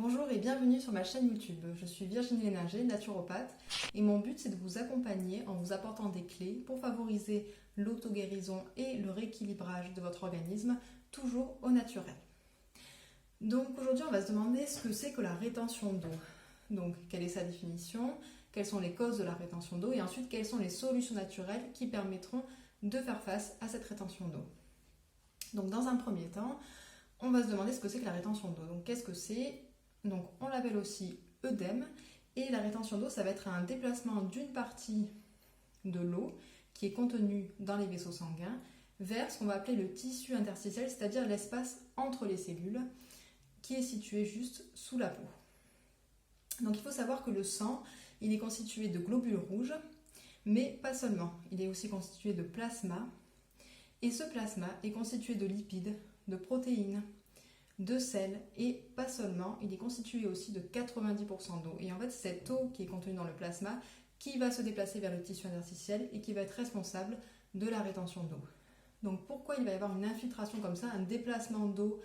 Bonjour et bienvenue sur ma chaîne YouTube. Je suis Virginie Léninger, naturopathe, et mon but c'est de vous accompagner en vous apportant des clés pour favoriser l'auto-guérison et le rééquilibrage de votre organisme, toujours au naturel. Donc aujourd'hui on va se demander ce que c'est que la rétention d'eau. Donc quelle est sa définition, quelles sont les causes de la rétention d'eau et ensuite quelles sont les solutions naturelles qui permettront de faire face à cette rétention d'eau. Donc dans un premier temps, on va se demander ce que c'est que la rétention d'eau. Donc qu'est-ce que c'est ? Donc on l'appelle aussi œdème, et la rétention d'eau, ça va être un déplacement d'une partie de l'eau qui est contenue dans les vaisseaux sanguins vers ce qu'on va appeler le tissu interstitiel, c'est-à-dire l'espace entre les cellules qui est situé juste sous la peau. Donc il faut savoir que le sang, il est constitué de globules rouges, mais pas seulement, il est aussi constitué de plasma, et ce plasma est constitué de lipides, de protéines, de sel, et pas seulement, il est constitué aussi de 90% d'eau. Et en fait, c'est cette eau qui est contenue dans le plasma qui va se déplacer vers le tissu interstitiel et qui va être responsable de la rétention d'eau. Donc pourquoi il va y avoir une infiltration comme ça, un déplacement d'eau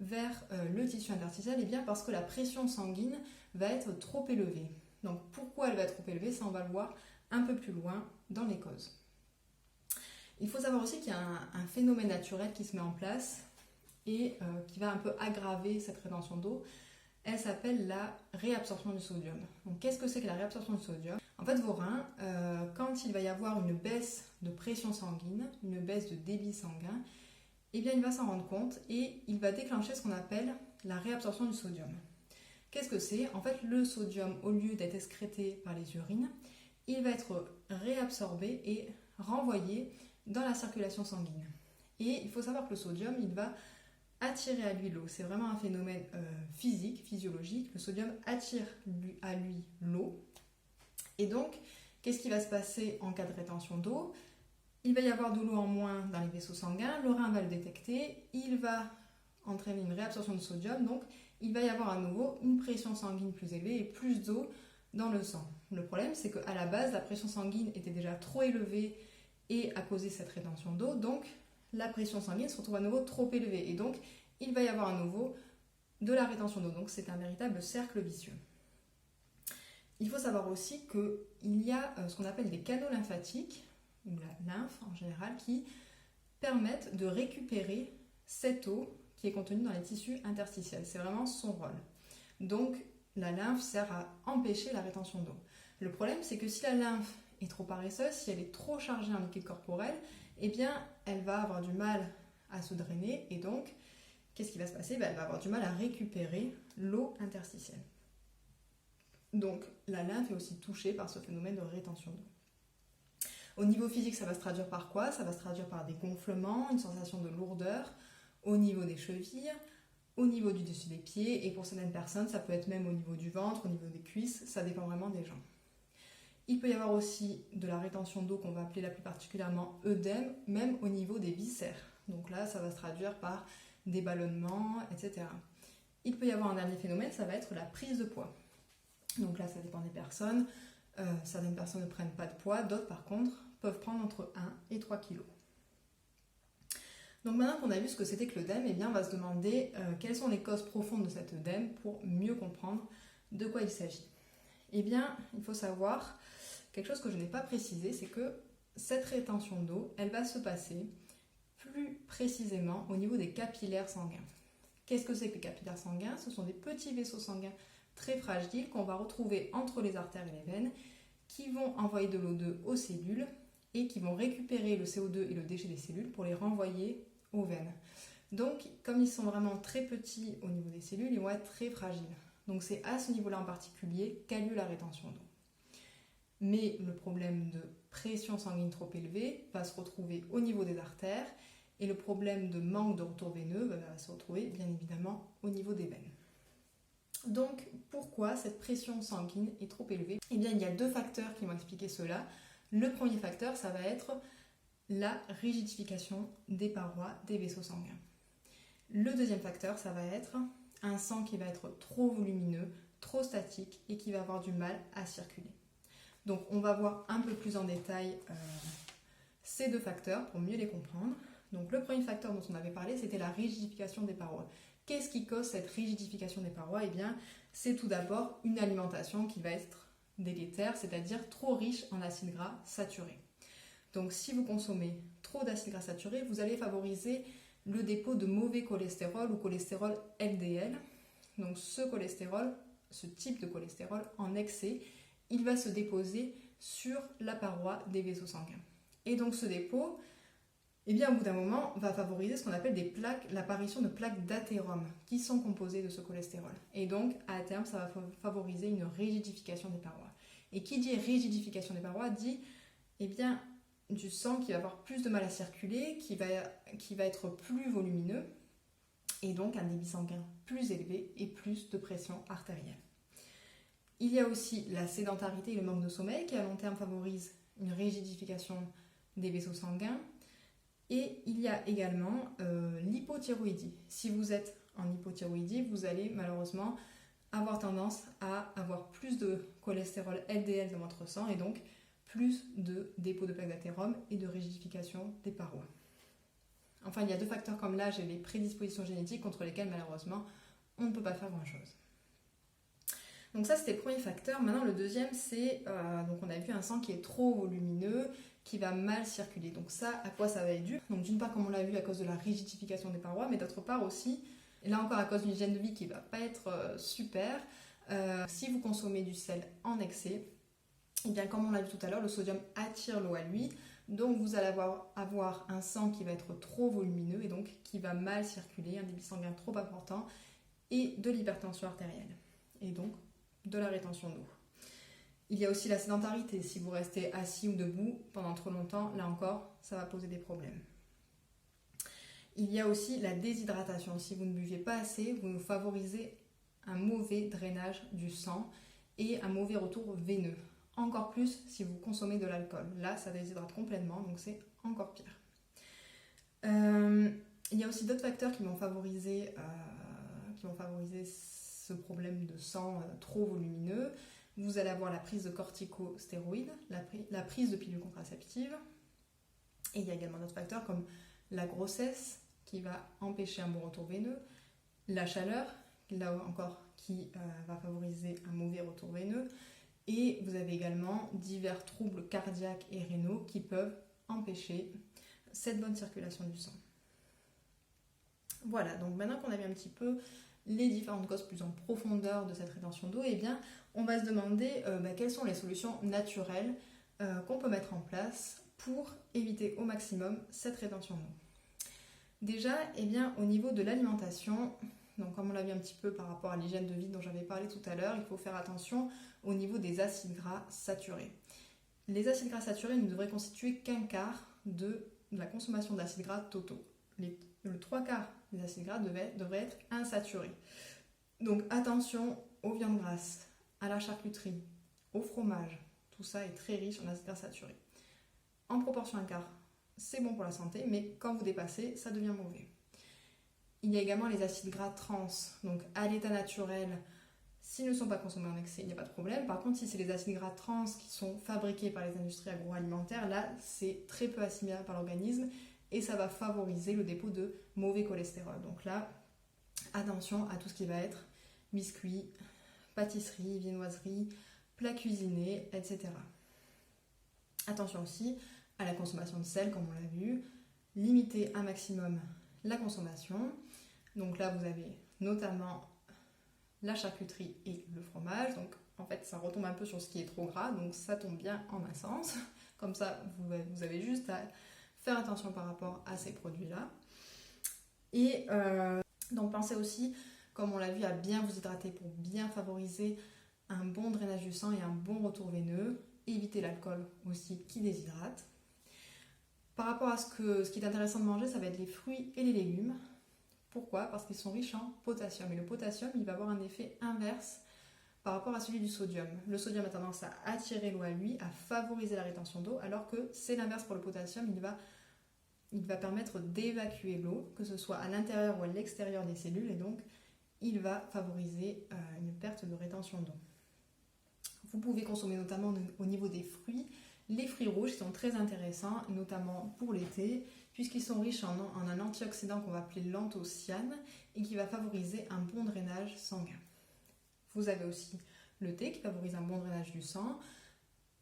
vers le tissu interstitiel? Eh bien parce que la pression sanguine va être trop élevée. Donc pourquoi elle va être trop élevée? Ça, on va le voir un peu plus loin dans les causes. Il faut savoir aussi qu'il y a un phénomène naturel qui se met en place et qui va un peu aggraver cette rétention d'eau. Elle s'appelle la réabsorption du sodium. Donc qu'est-ce que c'est que la réabsorption du sodium? En fait, vos reins, quand il va y avoir une baisse de pression sanguine, une baisse de débit sanguin, eh bien il va s'en rendre compte et il va déclencher ce qu'on appelle la réabsorption du sodium. Qu'est-ce que c'est? En fait, le sodium, au lieu d'être excrété par les urines, il va être réabsorbé et renvoyé dans la circulation sanguine. Et il faut savoir que le sodium, il va attirer à lui l'eau. C'est vraiment un phénomène physique, physiologique. Le sodium attire à lui l'eau. Et donc, qu'est-ce qui va se passer en cas de rétention d'eau? Il va y avoir de l'eau en moins dans les vaisseaux sanguins, le rein va le détecter, il va entraîner une réabsorption de sodium, donc il va y avoir à nouveau une pression sanguine plus élevée et plus d'eau dans le sang. Le problème, c'est qu'à la base, la pression sanguine était déjà trop élevée et a causé cette rétention d'eau, donc la pression sanguine se retrouve à nouveau trop élevée et donc il va y avoir à nouveau de la rétention d'eau. Donc c'est un véritable cercle vicieux. Il faut savoir aussi qu'il y a ce qu'on appelle des canaux lymphatiques, ou la lymphe en général, qui permettent de récupérer cette eau qui est contenue dans les tissus interstitiels. C'est vraiment son rôle. Donc la lymphe sert à empêcher la rétention d'eau. Le problème, c'est que si la lymphe est trop paresseuse, si elle est trop chargée en liquide corporel, eh bien, elle va avoir du mal à se drainer et donc, qu'est-ce qui va se passer? Elle va avoir du mal à récupérer l'eau interstitielle. Donc, la lymphe est aussi touchée par ce phénomène de rétention d'eau. Au niveau physique, ça va se traduire par quoi? Ça va se traduire par des gonflements, une sensation de lourdeur au niveau des chevilles, au niveau du dessus des pieds, et pour certaines personnes, ça peut être même au niveau du ventre, au niveau des cuisses, ça dépend vraiment des gens. Il peut y avoir aussi de la rétention d'eau qu'on va appeler la plus particulièrement œdème, même au niveau des viscères. Donc là, ça va se traduire par des ballonnements, etc. Il peut y avoir un dernier phénomène, ça va être la prise de poids. Donc là, ça dépend des personnes. Certaines personnes ne prennent pas de poids, d'autres par contre peuvent prendre entre 1 et 3 kg. Donc maintenant qu'on a vu ce que c'était que l'œdème, eh bien on va se demander quelles sont les causes profondes de cet œdème pour mieux comprendre de quoi il s'agit. Eh bien, il faut savoir quelque chose que je n'ai pas précisé, c'est que cette rétention d'eau, elle va se passer plus précisément au niveau des capillaires sanguins. Qu'est-ce que c'est que les capillaires sanguins? Ce sont des petits vaisseaux sanguins très fragiles qu'on va retrouver entre les artères et les veines qui vont envoyer de l'O2 aux cellules et qui vont récupérer le CO2 et le déchet des cellules pour les renvoyer aux veines. Donc, comme ils sont vraiment très petits au niveau des cellules, ils vont être très fragiles. Donc c'est à ce niveau-là en particulier qu'a lieu la rétention d'eau. Mais le problème de pression sanguine trop élevée va se retrouver au niveau des artères et le problème de manque de retour veineux va se retrouver bien évidemment au niveau des veines. Donc pourquoi cette pression sanguine est trop élevée? Eh bien il y a deux facteurs qui vont expliquer cela. Le premier facteur, ça va être la rigidification des parois des vaisseaux sanguins. Le deuxième facteur, ça va être un sang qui va être trop volumineux, trop statique et qui va avoir du mal à circuler. Donc on va voir un peu plus en détail ces deux facteurs pour mieux les comprendre. Donc le premier facteur dont on avait parlé, c'était la rigidification des parois. Qu'est-ce qui cause cette rigidification des parois? Eh bien, c'est tout d'abord une alimentation qui va être délétère, c'est-à-dire trop riche en acides gras saturés. Donc si vous consommez trop d'acides gras saturés, vous allez favoriser le dépôt de mauvais cholestérol ou cholestérol LDL. Donc ce cholestérol, ce type de cholestérol en excès, il va se déposer sur la paroi des vaisseaux sanguins. Et donc ce dépôt, eh bien, au bout d'un moment, va favoriser ce qu'on appelle des plaques, l'apparition de plaques d'athérome qui sont composées de ce cholestérol. Et donc, à terme, ça va favoriser une rigidification des parois. Et qui dit rigidification des parois dit, eh bien, du sang qui va avoir plus de mal à circuler, qui va être plus volumineux, et donc un débit sanguin plus élevé et plus de pression artérielle. Il y a aussi la sédentarité et le manque de sommeil qui, à long terme, favorise une rigidification des vaisseaux sanguins. Et il y a également l'hypothyroïdie. Si vous êtes en hypothyroïdie, vous allez malheureusement avoir tendance à avoir plus de cholestérol LDL dans votre sang et donc plus de dépôt de plaques d'athérome et de rigidification des parois. Enfin, il y a 2 facteurs comme l'âge et les prédispositions génétiques contre lesquels malheureusement on ne peut pas faire grand-chose. Donc ça, c'était le premier facteur. Maintenant, le deuxième, c'est, donc on a vu un sang qui est trop volumineux, qui va mal circuler. Donc ça, à quoi ça va être dû? Donc d'une part, comme on l'a vu, à cause de la rigidification des parois, mais d'autre part aussi, et là encore à cause d'une hygiène de vie qui ne va pas être super, si vous consommez du sel en excès, et bien comme on l'a vu tout à l'heure, le sodium attire l'eau à lui, donc vous allez avoir un sang qui va être trop volumineux et donc qui va mal circuler, un débit sanguin trop important et de l'hypertension artérielle. Et donc de la rétention d'eau. Il y a aussi la sédentarité. Si vous restez assis ou debout pendant trop longtemps, là encore, ça va poser des problèmes. Il y a aussi la déshydratation. Si vous ne buvez pas assez, vous favorisez un mauvais drainage du sang et un mauvais retour veineux. Encore plus si vous consommez de l'alcool. Là, ça déshydrate complètement, donc c'est encore pire. Il y a aussi d'autres facteurs qui vont favoriser ce problème de sang trop volumineux. Vous allez avoir la prise de corticostéroïdes, la prise de pilules contraceptives. Et il y a également d'autres facteurs comme la grossesse qui va empêcher un bon retour veineux, la chaleur, là encore, qui va favoriser un mauvais retour veineux. Et vous avez également divers troubles cardiaques et rénaux qui peuvent empêcher cette bonne circulation du sang. Voilà, donc maintenant qu'on a vu un petit peu les différentes causes plus en profondeur de cette rétention d'eau, eh bien, on va se demander quelles sont les solutions naturelles qu'on peut mettre en place pour éviter au maximum cette rétention d'eau. Déjà, eh bien, au niveau de l'alimentation, donc comme on l'a vu un petit peu par rapport à l'hygiène de vie dont j'avais parlé tout à l'heure, il faut faire attention au niveau des acides gras saturés. Les acides gras saturés ne devraient constituer qu'un quart de la consommation d'acides gras totaux. Le 3/4 des acides gras devraient être insaturés. Donc attention aux viandes grasses, à la charcuterie, au fromage. Tout ça est très riche en acides gras saturés. En proportion 1/4, c'est bon pour la santé, mais quand vous dépassez, ça devient mauvais. Il y a également les acides gras trans, donc à l'état naturel, s'ils ne sont pas consommés en excès, il n'y a pas de problème. Par contre, si c'est les acides gras trans qui sont fabriqués par les industries agroalimentaires, là, c'est très peu assimilable par l'organisme et ça va favoriser le dépôt de mauvais cholestérol. Donc là, attention à tout ce qui va être biscuits, pâtisseries, viennoiseries, plats cuisinés, etc. Attention aussi à la consommation de sel, comme on l'a vu. Limitez un maximum la consommation. Donc là, vous avez notamment la charcuterie et le fromage. Donc en fait, ça retombe un peu sur ce qui est trop gras, donc ça tombe bien en un sens. Comme ça, vous avez juste à faire attention par rapport à ces produits-là. Et donc pensez aussi, comme on l'a vu, à bien vous hydrater pour bien favoriser un bon drainage du sang et un bon retour veineux. Évitez l'alcool aussi qui déshydrate. Par rapport à ce qui est intéressant de manger, ça va être les fruits et les légumes. Pourquoi? Parce qu'ils sont riches en potassium. Et le potassium, il va avoir un effet inverse par rapport à celui du sodium. Le sodium a tendance à attirer l'eau à lui, à favoriser la rétention d'eau, alors que c'est l'inverse pour le potassium. Il va permettre d'évacuer l'eau, que ce soit à l'intérieur ou à l'extérieur des cellules, et donc il va favoriser une perte de rétention d'eau. Vous pouvez consommer notamment au niveau des fruits, les fruits rouges qui sont très intéressants, notamment pour l'été, puisqu'ils sont riches en un antioxydant qu'on va appeler l'anthocyane et qui va favoriser un bon drainage sanguin. Vous avez aussi le thé qui favorise un bon drainage du sang,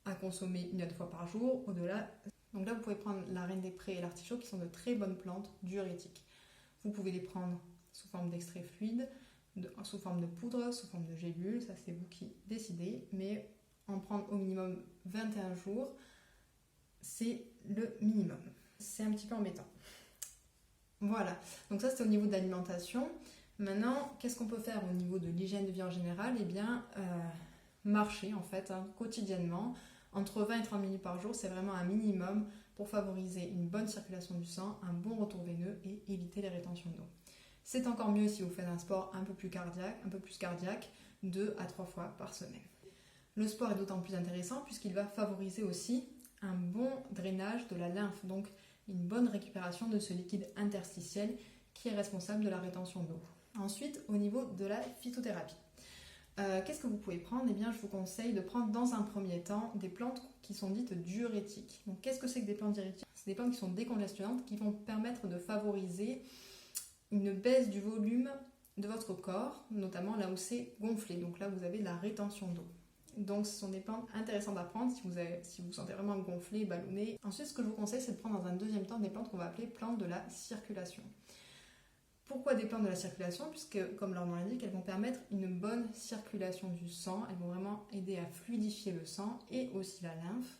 à consommer 1 à 2 fois par jour, au-delà. Donc là, vous pouvez prendre la reine des prés et l'artichaut qui sont de très bonnes plantes diurétiques. Vous pouvez les prendre sous forme d'extrait fluide, sous forme de poudre, sous forme de gélule, ça c'est vous qui décidez, mais en prendre au minimum 21 jours, c'est le minimum. C'est un petit peu embêtant. Voilà, donc ça c'est au niveau de l'alimentation. Maintenant, qu'est-ce qu'on peut faire au niveau de l'hygiène de vie en général? Eh bien, marcher en fait, quotidiennement, entre 20 et 30 minutes par jour, c'est vraiment un minimum pour favoriser une bonne circulation du sang, un bon retour veineux et éviter les rétentions d'eau. C'est encore mieux si vous faites un sport un peu plus cardiaque, 2 à 3 fois par semaine. Le sport est d'autant plus intéressant puisqu'il va favoriser aussi un bon drainage de la lymphe, donc une bonne récupération de ce liquide interstitiel qui est responsable de la rétention d'eau. Ensuite, au niveau de la phytothérapie. Qu'est-ce que vous pouvez prendre? Eh bien, je vous conseille de prendre dans un premier temps des plantes qui sont dites diurétiques. Donc, qu'est-ce que c'est que des plantes diurétiques? C'est des plantes qui sont décongestionnantes, qui vont permettre de favoriser une baisse du volume de votre corps, notamment là où c'est gonflé. Donc là, vous avez de la rétention d'eau. Donc, ce sont des plantes intéressantes à prendre si vous sentez vraiment gonflé, ballonné. Ensuite, ce que je vous conseille, c'est de prendre dans un deuxième temps des plantes qu'on va appeler plantes de la circulation. Pourquoi des plantes de la circulation? Puisque, comme leur nom l'indique, elles vont permettre une bonne circulation du sang, elles vont vraiment aider à fluidifier le sang et aussi la lymphe,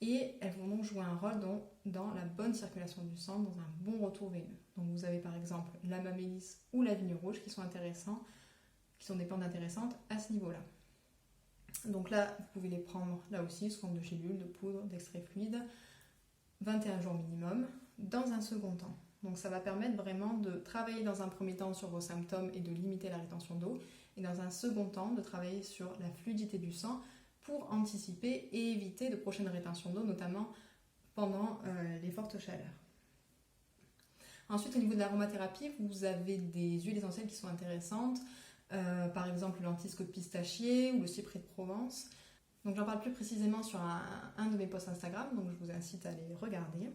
et elles vont donc jouer un rôle dans la bonne circulation du sang, dans un bon retour veineux. Donc vous avez par exemple la mamélis ou la vigne rouge qui sont des plantes intéressantes à ce niveau-là. Donc là, vous pouvez les prendre là aussi sous forme de gélules, de poudre, d'extrait fluide, 21 jours minimum, dans un second temps. Donc ça va permettre vraiment de travailler dans un premier temps sur vos symptômes et de limiter la rétention d'eau, et dans un second temps de travailler sur la fluidité du sang pour anticiper et éviter de prochaines rétentions d'eau, notamment pendant les fortes chaleurs. Ensuite, au niveau de l'aromathérapie, vous avez des huiles essentielles qui sont intéressantes, par exemple l'antiscope pistachier ou le cyprès de Provence. Donc j'en parle plus précisément sur un de mes posts Instagram, donc je vous incite à les regarder.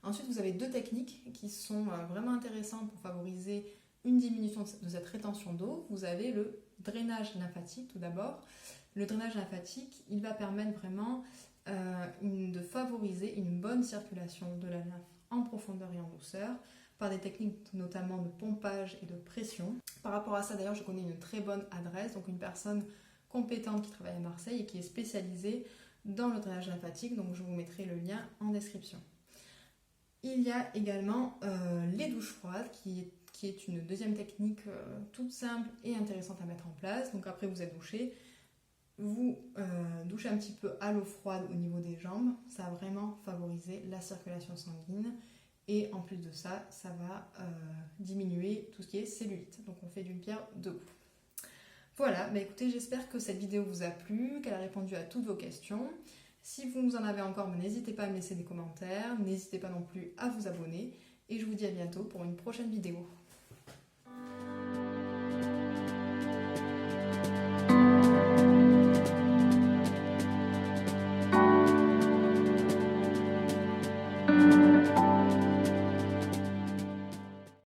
Ensuite, vous avez 2 techniques qui sont vraiment intéressantes pour favoriser une diminution de cette rétention d'eau. Vous avez le drainage lymphatique tout d'abord. Le drainage lymphatique, il va permettre vraiment de favoriser une bonne circulation de la lymphe en profondeur et en douceur par des techniques notamment de pompage et de pression. Par rapport à ça, d'ailleurs, je connais une très bonne adresse, donc une personne compétente qui travaille à Marseille et qui est spécialisée dans le drainage lymphatique, donc je vous mettrai le lien en description. Il y a également les douches froides qui est une deuxième technique toute simple et intéressante à mettre en place. Donc après vous êtes douché, vous douchez un petit peu à l'eau froide au niveau des jambes, ça va vraiment favoriser la circulation sanguine et en plus de ça, ça va diminuer tout ce qui est cellulite. Donc on fait d'une pierre deux coups. Voilà, bah écoutez, j'espère que cette vidéo vous a plu, qu'elle a répondu à toutes vos questions. Si vous en avez encore, n'hésitez pas à me laisser des commentaires, n'hésitez pas non plus à vous abonner et je vous dis à bientôt pour une prochaine vidéo.